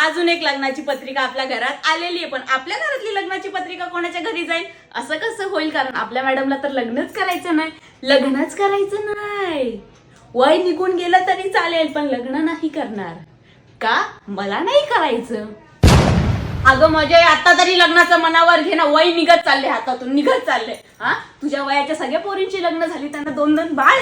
अजून एक लग्नाची पत्रिका आपल्या घरात आलेली आहे, पण आपल्या घरातली लग्नाची पत्रिका कोणाच्या घरी जाईल असं कसं होईल? कारण आपल्या मॅडमला तर लग्नच करायचं नाही. वय निघून गेलं तरी चालेल, पण लग्न नाही करणार का? मला नाही करायचं. अगं म्हणजे आता तरी लग्नाचं मनावर घे ना. वय निघत चालले, हातातून निघत चालले. हा, तुझ्या वयाच्या सगळ्या पोरींची लग्न झाली, त्यांना 2-2 बाळ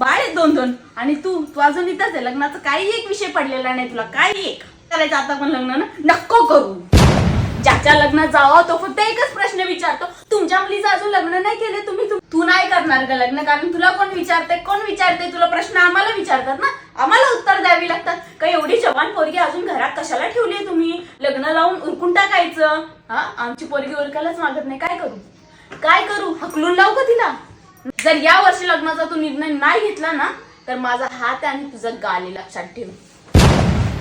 आहेत 2-2, आणि तू अजून इथंच आहे. लग्नाचा काही एक विषय पडलेला नाही तुला. काही एक करायचं आता पण लग्न ना नको करू. ज्याच्या लग्नात जावं तो फक्त एकच प्रश्न विचारतो, तुमच्या मुलीचं अजून लग्न नाही केले तुम्ही? तू नाही करणार का लग्न? कारण तुला कोण विचारते तुला प्रश्न? आम्हाला विचारतात ना, आम्हाला उत्तर द्यावी लागतात. काही एवढी जवान पोरगी अजून घरात कशाला ठेवली तुम्ही? लग्न लावून उरकून टाकायचं. हा, आमची पोरगी उरकायलाच मागत नाही. काय करू? हकलून लावू का तिला? जर या वर्षी लग्नाचा तू निर्णय नाही घेतला ना, तर माझा हात आणि तुझं गाली लक्षात ठेव.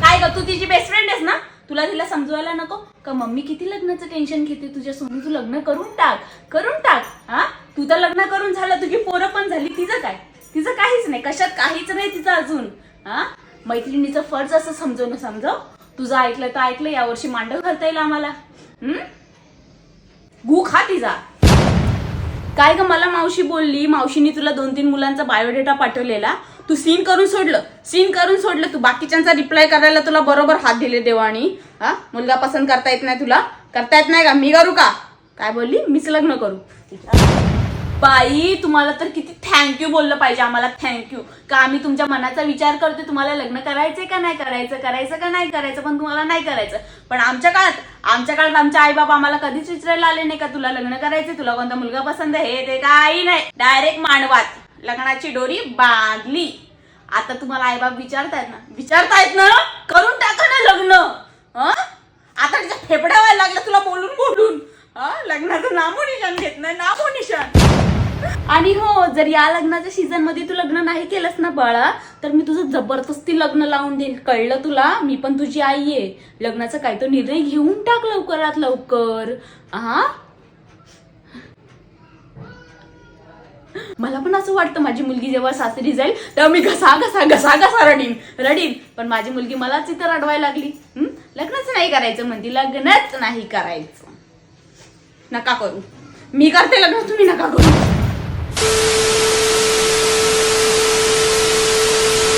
काय ग, तू तिची बेस्ट फ्रेंड आहेस ना? तुला तिला समजवायला नको का मम्मी किती लग्नाचं टेन्शन घेते तुझ्या सोनी? तू लग्न करून टाक. हा, तू तर लग्न करून झालं, तुझी पोरं पण झाली. तिचं काहीच नाही, कशात काहीच नाही तिचं अजून. हा, मैत्रिणीचं फर्ज असं समजव. तुझं ऐकलं तर ऐकलं, यावर्षी मांडव घालता येईल आम्हाला. गू खा तिचा. काय ग, मला मावशी बोलली, मावशीने तुला 2-3 मुलांचा बायोडेटा पाठवलेला, तू सीन करून सोडलं. तू बाकीच्यांचा रिप्लाय करायला तुला बरोबर हात दिले देवानी. हा, मुलगा पसंत करता येत नाही तुला? करता येत नाही का? मी करू का? काय बोलली? मीच लग्न करू? बाई, तुम्हाला तर किती थँक्यू बोललं पाहिजे आम्हाला. थँक्यू का आम्ही तुमच्या मनाचा विचार करतोय. तुम्हाला लग्न करायचंय का नाही करायचं, पण तुम्हाला नाही करायचं. पण आमच्या काळात आमचे आई बाबा आम्हाला कधीच विचारायला आले नाही का तुला लग्न करायचंय, तुला कोणता मुलगा पसंत आहे, हे ते काही नाही. डायरेक्ट मांडवात लग्नाची डोरी बांधली. आता तुम्हाला आई बाप विचारतायत ना, करून टाका ना लग्न. आता तिच्या फेफड्या व्हायला लागल्या तुला बोलून. लग्नाचं नामोनिशान घेत नाही, नामोनिशान. आणि हो, जर या लग्नाच्या सीझन मध्ये तू लग्न नाही केलंस ना बाळा, तर मी तुझं जबरदस्ती लग्न लावून देईन. कळलं तुला? मी पण तुझी आई आहे. लग्नाचा काय तो निर्णय घेऊन टाक लवकरात लवकर. हा, मला पण असं वाटतं माझी मुलगी जेव्हा सासरी जाईल तेव्हा मी घसा रडीन. पण माझी मुलगी मलाच इथं रडवायला लागली. लग्नच नाही करायचं म्हणती. लग्नच नाही करायचं. नका करू. मी करते लग्न, तुम्ही नका करू.